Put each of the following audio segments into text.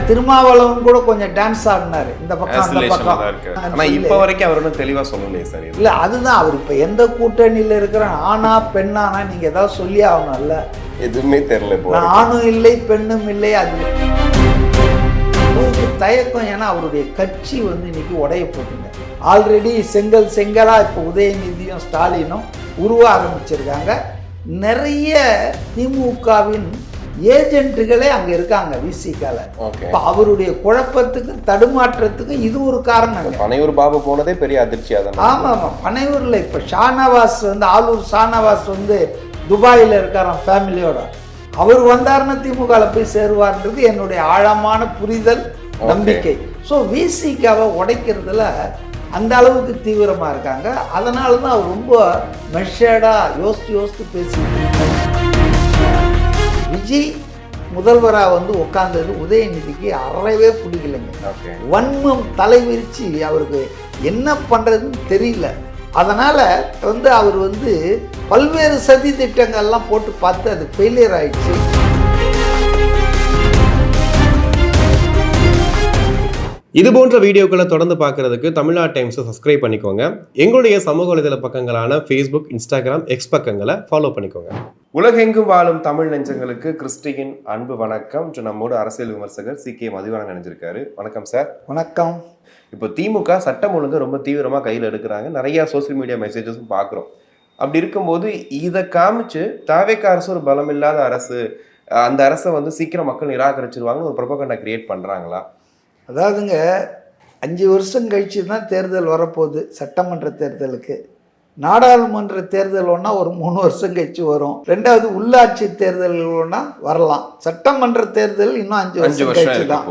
திருமாவளவன் கூட கொஞ்சம் டான்ஸ் ஆடினாரு இந்த பக்கம் அந்த பக்கம். ஆனா இப்ப வரைக்கும் அவர் ஒன்றும் தெளிவா சொல்லலையே சார். இல்ல அதுதான் அவர் இப்ப எந்த கூட்டணியில இருக்கிற ஆனா பெண்ணானா நீங்க ஏதாவது சொல்லி ஆகணும்ல. எதுவுமே தெரியல. ஆணும் இல்லை பெண்ணும் இல்லை. அது தயக்கம். ஏன்னா அவருடைய கட்சி இன்னைக்கு உடைய போட்டுங்க. ஆல்ரெடி செங்கலா இப்போ உதயநிதியும் ஸ்டாலினும் உருவ ஆரம்பிச்சிருக்காங்க. நிறைய திமுகவின் ஏஜென்ட்டுகளே அங்க இருக்காங்க விசிகால. இப்ப அவருடைய குழப்பத்துக்கு தடுமாற்றத்துக்கு இது ஒரு காரணம். பனையூர் பாபு போனதே பெரிய அதிர்ச்சியா தான். ஆமா ஆமா, பனையூர்ல இப்ப ஷானவாஸ் ஆளூர் ஷானவாஸ் துபாயில இருக்காராம் ஃபேமிலியோட. அவர் வந்தாருன்னா திமுக போய் சேருவார்ன்றது என்னுடைய ஆழமான புரிதல், நம்பிக்கை. ஸோ விசிகாவை உடைக்கிறதுல அந்த அளவுக்கு தீவிரமா இருக்காங்க. அதனால தான் அவர் ரொம்ப மெஷர்டா யோசித்து பேசிட்டு இருக்காரு. விஜய் முதல்வராக உட்கார்ந்தது உதயநிதிக்கு அறவே பிடிக்கலைங்க. வன்மம் தலைவிரிச்சு அவருக்கு என்ன பண்றதுன்னு தெரியல. அதனால அவர் பல்வேறு சதி திட்டங்கள்லாம் போட்டு பார்த்து அது ஃபெயிலியர் ஆயிடுச்சு. இது போன்ற வீடியோக்களை தொடர்ந்து பார்க்கறதுக்கு தமிழ்நாடு டைம்ஸை சப்ஸ்கிரைப் பண்ணிக்கோங்க. எங்களுடைய சமூக வலைதள பக்கங்களான ஃபேஸ்புக், இன்ஸ்டாகிராம், எக்ஸ் பக்கங்களை ஃபாலோ பண்ணிக்கோங்க. உலகெங்கும் வாழும் தமிழ் நெஞ்சங்களுக்கு கிறிஸ்டியின் அன்பு வணக்கம். நம்மோடு அரசியல் விமர்சகர் CK மதிவாணன் நினைஞ்சிருக்காரு. வணக்கம் சார். வணக்கம். இப்போ திமுக சட்டம் ஒழுங்கு ரொம்ப தீவிரமாக கையில் எடுக்கிறாங்க. நிறைய சோசியல் மீடியா மெசேஜஸும் பார்க்குறோம். அப்படி இருக்கும்போது இதை காமிச்சு தாவேக்கா அரசு ஒரு பலமில்லாத அரசு, அந்த அரசை சீக்கிரம் மக்கள் நிராகரிச்சிருவாங்கன்னு ஒரு ப்ரொபகண்டா கிரியேட் பண்ணுறாங்களா? அதாவதுங்க 5 வருஷம் கழிச்சு தான் தேர்தல் வரப்போகுது. சட்டமன்ற தேர்தலுக்கு. நாடாளுமன்ற தேர்தல் ஒன்றா ஒரு 3 வருஷம் கழிச்சு வரும். 2வது உள்ளாட்சி தேர்தல்கள் ஒன்றா வரலாம். சட்டமன்ற தேர்தல் இன்னும் 5 வருஷம் கழிச்சு தான்.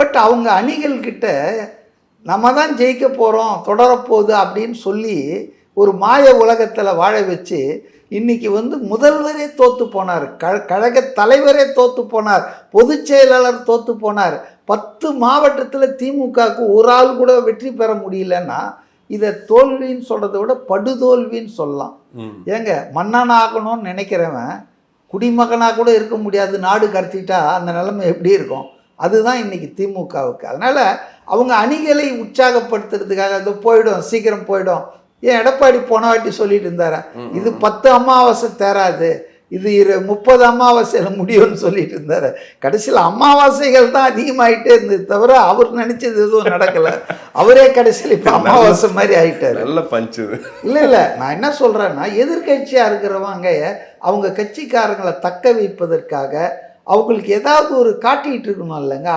பட் அவங்க அணிகள் கிட்ட நம்ம தான் ஜெயிக்க போகிறோம், தொடரப்போகுது அப்படின்னு சொல்லி ஒரு மாய உலகத்தில் வாழ வச்சு இன்னைக்கு முதல்வரே தோத்து போனார், கழக தலைவரே தோத்து போனார், பொதுச் செயலாளர் தோத்து போனார். 10 மாவட்டத்தில் திமுகவுக்கு ஒரு ஆள் கூட வெற்றி பெற முடியலன்னா இதை தோல்வின்னு சொல்கிறத விட படுதோல்வின்னு சொல்லலாம். ஏங்க, மன்னனாகணும்னு நினைக்கிறவன் குடிமகனாக கூட இருக்க முடியாது, நாடு கடத்திட்டா அந்த நிலைமை எப்படி இருக்கும்? அதுதான் இன்னைக்கு திமுகவுக்கு. அதனால் அவங்க அணிகளை உற்சாகப்படுத்துறதுக்காக அது போயிடும், சீக்கிரம் போயிடும். ஏன் எடப்பாடி போன வாட்டி சொல்லிட்டு இருந்தாரா, இது 10 அமாவாசை தேராது, இது 30 அமாவாசையில் முடியும்னு சொல்லிட்டு இருந்தாரு. கடைசியில் அமாவாசைகள் தான் அதிகமாகிட்டே இருந்தது தவிர அவர் நினைச்சது எதுவும் நடக்கலை. அவரே கடைசியில் இப்போ அமாவாசை மாதிரி ஆகிட்டாரு. நல்ல பஞ்சு. இல்லை நான் என்ன சொல்கிறேன்னா, எதிர்கட்சியாக இருக்கிறவங்க அவங்க கட்சிக்காரங்களை தக்க வைப்பதற்காக அவங்களுக்கு ஏதாவது ஒரு காட்டிகிட்டு இருக்கணும் இல்லைங்க.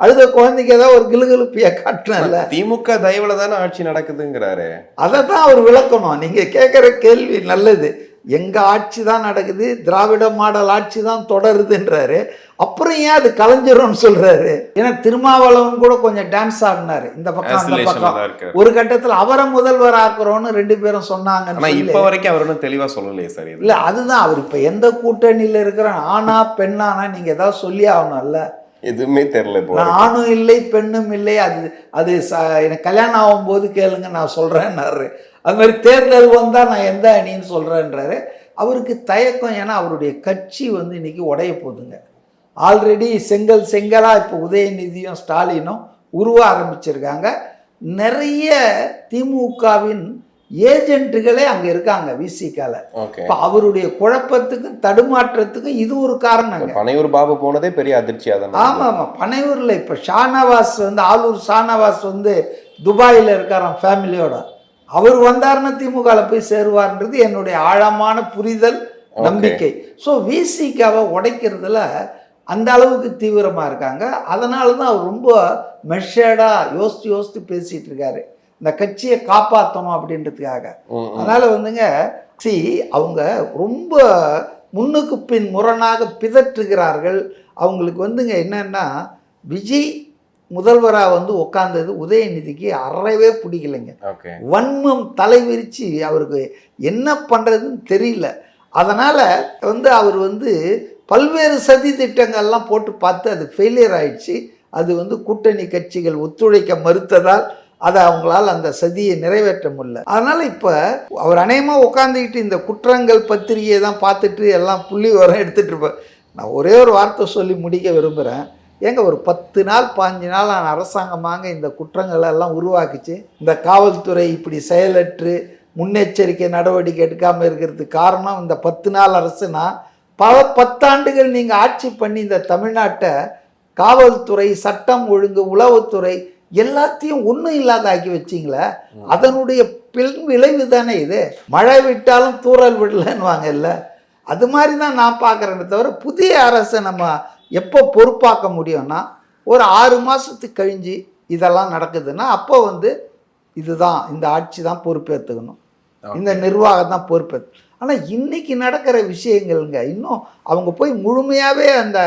அழுத குழந்தைக்கு ஏதாவது ஒரு கிளுகிழுப்பியா காட்டணும்ல. திமுக தயவுல தானே ஆட்சி நடக்குதுங்கிறாரு. அதை தான் அவர் விளக்கணும். நீங்கள் கேட்குற கேள்வி நல்லது. எங்கள் ஆட்சி தான் நடக்குது, திராவிட மாடல் ஆட்சி தான் தொடருதுன்றாரு. அப்புறம் ஏன் அது கலைஞரும்னு சொல்கிறாரு? ஏன்னா திருமாவளவன் கூட கொஞ்சம் டான்ஸ் ஆடினாரு இந்த பக்கம் அந்த பக்கம். ஒரு கட்டத்தில் அவரை முதல்வர் ஆக்குறோன்னு 2 பேரும் சொன்னாங்க. இப்போ வரைக்கும் அவர் ஒன்றும் தெளிவாக சொல்லலையே சார். இல்லை அதுதான் அவர் இப்போ எந்த கூட்டணியில் இருக்கிற ஆனா பெண்ணானா நீங்கள் ஏதாவது சொல்லி ஆகணும்ல. எதுவுமே தெரியல. ஆணும் இல்லை பெண்ணும் இல்லை. அது எனக்கு கல்யாணம் ஆகும்போது கேளுங்க நான் சொல்கிறேன்னாரு. அது மாதிரி தேர்தல் வந்தால் நான் எந்த அணின்னு சொல்கிறேன்றாரு. அவருக்கு தயக்கம். ஏன்னா அவருடைய கட்சி இன்னைக்கு உடைய போகுதுங்க. ஆல்ரெடி செங்கலா இப்போ உதயநிதியும் ஸ்டாலினும் உருவ ஆரம்பிச்சிருக்காங்க. நிறைய திமுகவின் ஏஜென்ட்டுகளே அங்கே இருக்காங்க விசிகால. இப்போ அவருடைய குழப்பத்துக்கு தடுமாற்றத்துக்கு இது ஒரு காரணம். பனையூர் பாபு போனதே பெரிய அதிர்ச்சியா தான். ஆமாம் ஆமாம், பனையூரில் இப்போ ஷானவாஸ் ஆளூர் ஷானவாஸ் துபாயில் இருக்காராம் ஃபேமிலியோட. அவர் வந்தாருன்னா திமுக போய் சேருவார்ன்றது என்னுடைய ஆழமான புரிதல், நம்பிக்கை. ஸோ விசிகாவை உடைக்கிறதுல அந்த அளவுக்கு தீவிரமாக இருக்காங்க. அதனால தான் அவர் ரொம்ப மெஷர்டாக யோசித்து பேசிகிட்டு இருக்காரு, இந்த கட்சியை காப்பாற்றணும் அப்படின்றதுக்காக. அதனால் அவங்க ரொம்ப முன்னுக்கு பின் முரணாக பிதற்றுகிறார்கள். அவங்களுக்கு என்னன்னா, விஜய் முதல்வராக உட்கார்ந்தது உதயநிதிக்கு அறவே பிடிக்கலைங்க. வன்மம் தலைவிரிச்சு அவருக்கு என்ன பண்ணுறதுன்னு தெரியல. அதனால் அவர் பல்வேறு சதி திட்டங்கள்லாம் போட்டு பார்த்து அது ஃபெயிலியர் ஆயிடுச்சு. அது கூட்டணி கட்சிகள் ஒத்துழைக்க மறுத்ததால் அதை அவங்களால் அந்த சதியை நிறைவேற்ற முடியல. அதனால் இப்போ அவர் அநேகமாக உட்காந்துக்கிட்டு இந்த குற்றங்கள் பத்திரிகையை தான் பார்த்துட்டு எல்லாம் புள்ளி வரம் எடுத்துகிட்டு இருப்பார். நான் ஒரே ஒரு வார்த்தை சொல்லி முடிக்க விரும்புகிறேன். ஏங்க ஒரு 10 நாள் 15 நாள் அரசாங்கமாங்க இந்த குற்றங்களை எல்லாம் உருவாக்குச்சு. இந்த காவல்துறை இப்படி செயலற்று முன்னெச்சரிக்கை நடவடிக்கை எடுக்காமல் இருக்கிறதுக்கு காரணம் இந்த 10 நாள் அரசுனா, பல 10 ஆண்டுகள் நீங்கள் ஆட்சி பண்ணி இந்த தமிழ்நாட்டை காவல்துறை, சட்டம் ஒழுங்கு, உளவுத்துறை எல்லாத்தையும் ஒன்றும் இல்லாத ஆக்கி வச்சிங்களே. அதனுடைய விளைவு தானே இது. மழை விட்டாலும் தூறல் விடலன்னுவாங்க இல்லை, அது மாதிரி தான் நான் பார்க்குறேன்னு தவிர புதிய அரசை நம்ம எப்போ பொறுப்பாக்க முடியும்னா ஒரு 6 மாதத்துக்கு கழிஞ்சு இதெல்லாம் நடக்குதுன்னா அப்போ வந்து இதுதான் இந்த ஆட்சி தான் பொறுப்பேற்றுக்கணும், இந்த நிர்வாகம் தான் பொறுப்பேற்று. ஆனால் இன்னைக்கு நடக்கிற விஷயங்கள்ங்க இன்னும் அவங்க போய் முழுமையாகவே அந்த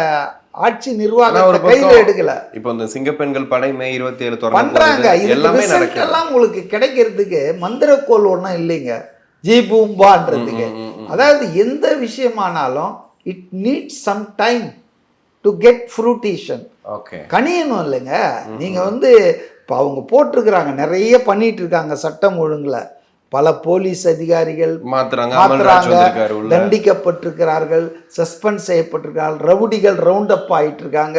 ஆட்சி நிர்வாகத்தை கையில் எடுக்கல. இப்போ இந்த சிங்கப்பெண்கள் படை மே 27 பண்றாங்க. எல்லாம் உங்களுக்கு கிடைக்கிறதுக்கு மந்திரக்கோள் ஒன்றும் இல்லைங்க, ஜீபூம்பான்றதுக்கு. அதாவது எந்த விஷயமானாலும் it needs some time to get fruition. கனியணும் இல்லைங்க. நீங்க வந்து இப்போ அவங்க போட்டிருக்கிறாங்க, நிறைய பண்ணிட்டு இருக்காங்க சட்டம் ஒழுங்குல. பல போலீஸ் அதிகாரிகள் மாத்துறாங்க, தண்டிக்கப்பட்டிருக்கிறார்கள், சஸ்பெண்ட் செய்யப்பட்டிருக்கிறார்கள், ரவுடிகள் ரவுண்ட் அப் ஆயிட்டு இருக்காங்க,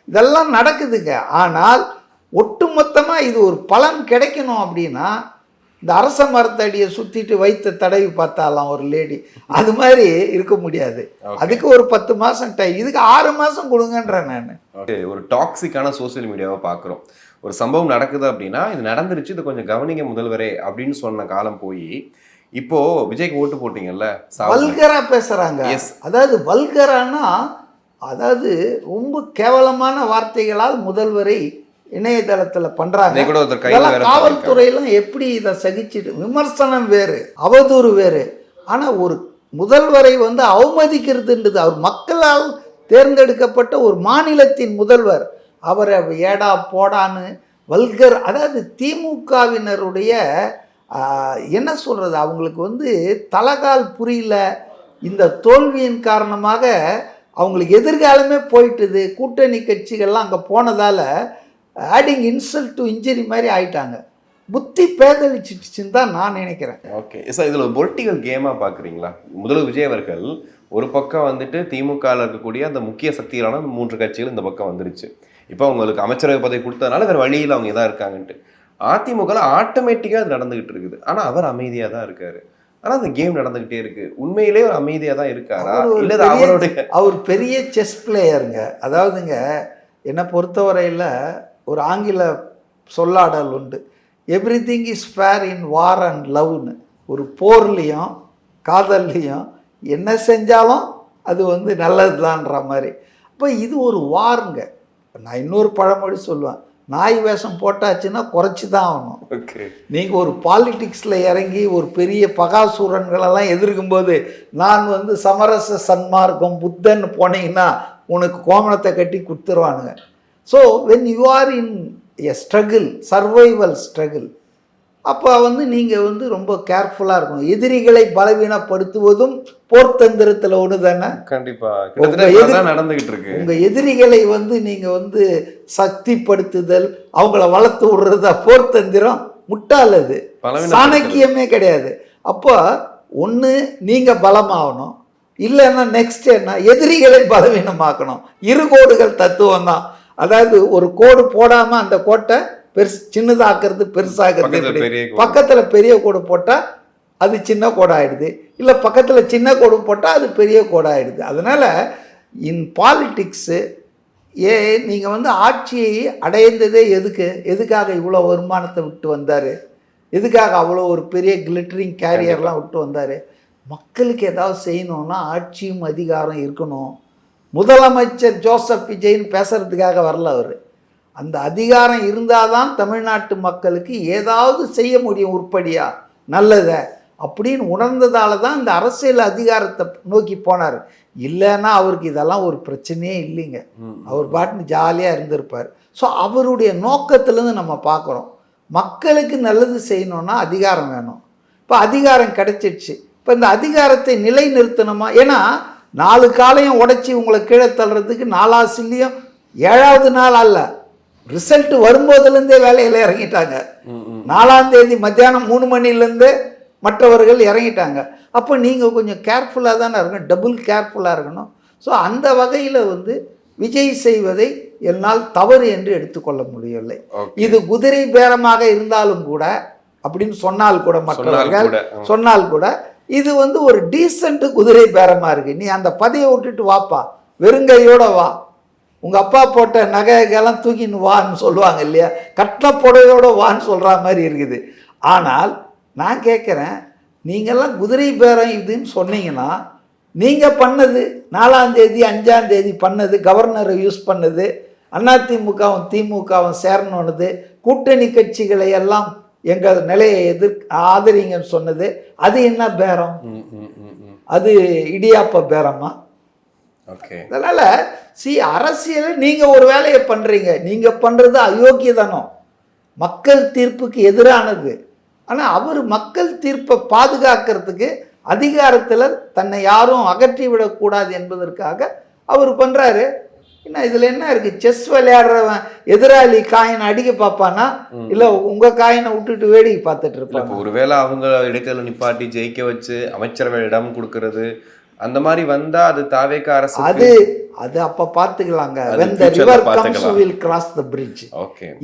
இதெல்லாம் நடக்குதுங்க. ஆனால் ஒட்டுமொத்தமாக இது ஒரு பலன் கிடைக்கணும் அப்படின்னா இந்த அரச மரத்தடியை சுற்றிட்டு வைத்த தடவி பார்த்தாலாம் ஒரு லேடி, அது மாதிரி இருக்க முடியாது. அதுக்கு ஒரு 10 மாதம் டைம், இதுக்கு 6 மாதம் கொடுங்கன்றேன் நான். ஒரு டாக்ஸிக்கான சோசியல் மீடியாவை பார்க்குறோம். ஒரு சம்பவம் நடக்குது அப்படின்னா இது நடந்துருச்சு, இது கொஞ்சம் கவனிங்க முதல்வரே அப்படின்னு சொன்ன காலம் போய் இப்போ விஜய்க்கு ஓட்டு போட்டீங்கல்ல, வல்கரா பேசுறாங்க. அதாவது வல்கரானா அதாவது ரொம்ப கேவலமான வார்த்தைகளால் முதல்வரை இணையதளத்துல பண்றாங்க. காவல்துறையெல்லாம் எப்படி இதை சகிச்சுட்டு, விமர்சனம் வேறு, அவதூறு வேறு. ஆனா ஒரு முதல்வரை வந்து அவமதிக்கிறதுன்றது, அவர் மக்களால் தேர்ந்தெடுக்கப்பட்ட ஒரு மாநிலத்தின் முதல்வர், அவரை ஏடா போடான்னு வல்கர். அதாவது திமுகவினருடைய என்ன சொல்கிறது, அவங்களுக்கு வந்து தலகால் புரியல. இந்த தோல்வியின் காரணமாக அவங்களுக்கு எதிர்காலமே போயிட்டுது. கூட்டணி கட்சிகள்லாம் அங்கே போனதால் ஆடிங் இன்சல்ட் டு இன்ஜரி மாதிரி ஆயிட்டாங்க. புத்தி பேதளிச்சிட்டுச்சுன்னு தான் நான் நினைக்கிறேன். ஓகே சார், இதில் பொலிட்டிக்கல் கேமாக பார்க்குறீங்களா? முதல்வர் விஜய் அவர்கள் ஒரு பக்கம் வந்துட்டு திமுகவில் இருக்கக்கூடிய அந்த முக்கிய சக்திகளான 3 கட்சிகள் இந்த பக்கம் வந்துருச்சு. இப்போ அவங்களுக்கு அமைச்சரவை பதவி கொடுத்ததுனால வேறு வழியில் அவங்க இதாக இருக்காங்கன்ட்டு. அதிமுகவில் ஆட்டோமேட்டிக்காக அது நடந்துகிட்டு இருக்குது. ஆனால் அவர் அமைதியாக தான் இருக்காரு. ஆனால் அந்த கேம் நடந்துகிட்டே இருக்கு. உண்மையிலே ஒரு அமைதியாக தான் இருக்காரா இல்லை அவருடைய அவர் பெரிய செஸ் பிளேயருங்க. அதாவதுங்க என்னை பொறுத்தவரையில் ஒரு ஆங்கில சொல்லாடல் உண்டு, everything is fair in war and லவ்னு. ஒரு போர்லேயும் காதல்லையும் என்ன செஞ்சாலும் அது வந்து நல்லது தான்ற மாதிரி. அப்போ இது ஒரு வாருங்க. நான் இன்னொரு பழமொழி சொல்லுவேன், நாய் வேஷம் போட்டாச்சுன்னா குறைச்சி தான் ஆகணும். நீங்கள் ஒரு பாலிட்டிக்ஸில் இறங்கி ஒரு பெரிய பகாசூரன்களெல்லாம் எதிர்க்கும்போது நான் வந்து சமரச சன்மார்க்கம் புத்தன் போனீங்கன்னா உனக்கு கோமணத்தை கட்டி கொடுத்துருவானுங்க. So when you are in a struggle, survival struggle, அப்போ வந்து நீங்கள் வந்து ரொம்ப கேர்ஃபுல்லாக இருக்கணும். எதிரிகளை பலவீனப்படுத்துவதும் போர்த்தந்திரத்தில் ஒன்று தானே. கண்டிப்பாக நடந்துகிட்டு இருக்கு. உங்கள் எதிரிகளை வந்து நீங்கள் வந்து சக்திப்படுத்துதல், அவங்கள வளர்த்து விடுறதா போர்த்தந்திரம். முட்டாள், அது சாணக்கியமே கிடையாது. அப்போ ஒன்று நீங்கள் பலமாகணும், இல்லைன்னா நெக்ஸ்ட் என்ன, எதிரிகளை பலவீனமாக்கணும். இருகோடுகள் தத்துவம் தான். அதாவது ஒரு கோடு போடாமல் அந்த கோட்டை சின்னதாக்குறது பெருசாகிறது. பக்கத்தில் பெரிய கோடு போட்டால் அது சின்ன கோடாயிடுது, இல்லை பக்கத்தில் சின்ன கோடு போட்டால் அது பெரிய கோடாயிடுது. அதனால் இன் பாலிட்டிக்ஸு நீங்கள் வந்து ஆட்சியை அடைந்ததே எதுக்காக இவ்வளோ வருமானத்தை விட்டு வந்தார், எதுக்காக அவ்வளோ ஒரு பெரிய கிளிட்டரிங் கேரியர்லாம் விட்டு வந்தார்? மக்களுக்கு ஏதாவது செய்யணும்னா ஆட்சியும் அதிகாரம் இருக்கணும். முதலமைச்சர் ஜோசப் விஜய்ன்னு பேசுறதுக்காக வரல அவர். அந்த அதிகாரம் இருந்தால் தான் தமிழ்நாட்டு மக்களுக்கு ஏதாவது செய்ய முடியும் உருப்படியாக நல்லதை அப்படின்னு உணர்ந்ததால தான் இந்த அரசியல் அதிகாரத்தை நோக்கி போனார். இல்லைன்னா அவருக்கு இதெல்லாம் ஒரு பிரச்சனையே இல்லைங்க, அவர் பாட்டுன்னு ஜாலியாக இருந்திருப்பார். ஸோ அவருடைய நோக்கத்துலேருந்து நம்ம பார்க்குறோம், மக்களுக்கு நல்லது செய்யணுன்னா அதிகாரம் வேணும். இப்போ அதிகாரம் கிடைச்சிடுச்சு, இப்போ இந்த அதிகாரத்தை நிலைநிறுத்தணுமா? ஏன்னா 4 காலையும் உடைச்சி உங்களை கீழே தள்ளுறதுக்கு 4 7வது நாள் அல்ல, ரிசல்ட் வரும்போதுலேருந்தே வேலையில் இறங்கிட்டாங்க. 4ஆம் தேதி மத்தியானம் 3 மணிலேருந்து மற்றவர்கள் இறங்கிட்டாங்க. அப்போ நீங்கள் கொஞ்சம் கேர்ஃபுல்லாக தானே இருக்கணும், டபுள் கேர்ஃபுல்லாக இருக்கணும். ஸோ அந்த வகையில் வந்து விஜய் செய்வதை என்னால் தவறு என்று எடுத்துக்கொள்ள முடியவில்லை. Okay. இது குதிரை பேரமாக இருந்தாலும் கூட அப்படின்னு சொன்னால் கூட மற்றவர்கள் சொன்னால் கூட இது வந்து ஒரு டீசென்ட் குதிரை பேரமா இருக்கு. நீ அந்த பதையை விட்டுட்டு வாப்பா, வெறுங்கையோட வா, உங்க அப்பா போட்ட நகைகள்லாம் தூக்கின்னு வான்னு சொல்லுவாங்க இல்லையா, கட்டின புடவையோட வான்னு சொல்ற மாதிரி இருக்குது. ஆனால் நான் கேட்குறேன், நீங்கள்லாம் குதிரை பேரம் இதுன்னு சொன்னீங்கன்னா நீங்கள் பண்ணது 4ஆம் தேதி 5ஆம் தேதி பண்ணது, கவர்னரை யூஸ் பண்ணது, அதிமுகவும் திமுகவும் சேரணுன்னது, கூட்டணி கட்சிகளை எல்லாம் எங்கள் நிலையை ஆதரிங்கன்னு சொன்னது, அது என்ன பேரம்? அது இடியாப்ப பேரமா? அதனால அரசியல் நீங்க ஒரு வேலையை பண்றீங்க, நீங்க பண்றது அயோக்கியதானம், மக்கள் தீர்ப்புக்கு எதிரானது. ஆனா அவர் மக்கள் தீர்ப்பை பாதுகாக்கிறதுக்கு அதிகாரத்துல தன்னை யாரும் அகற்றி விடக்கூடாது என்பதற்காக அவர் பண்றாரு. என்ன இதுல என்ன இருக்கு? செஸ் விளையாடுறவன் எதிராளி காயினை அடிக்க பார்ப்பானா, இல்ல உங்க காயினை விட்டுட்டு வேடிக்கை பார்த்துட்டு இருப்பாங்க? ஒருவேளை அவங்க இடைத்தேர்தல் நிப்பாட்டி ஜெயிக்க வச்சு அமைச்சரவை இடம் கொடுக்கறது அந்த மாதிரி வந்தா அது தாவேக அரசு அது அப்ப பாத்துக்கலாங்க. when the river comes we will cross the bridge.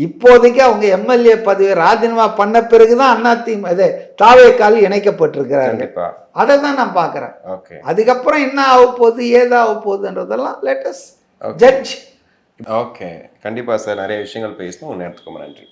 இப்போதைக்கு அவங்க எம்எல்ஏ பதவியை ராஜினாமா பண்ண பிறகுதான் அதிமுக தாவேகால் இணைக்கப்பட்டிருக்கிறாங்க. அதை தான் நான் பாக்குறேன். அதுக்கப்புறம் என்ன ஆக போகுது ஏதாக போகுதுன்றதெல்லாம் let us judge. ஓகே, கண்டிப்பா சார். நிறைய விஷயங்கள் பேசணும். நேரத்துக்கு நன்றி.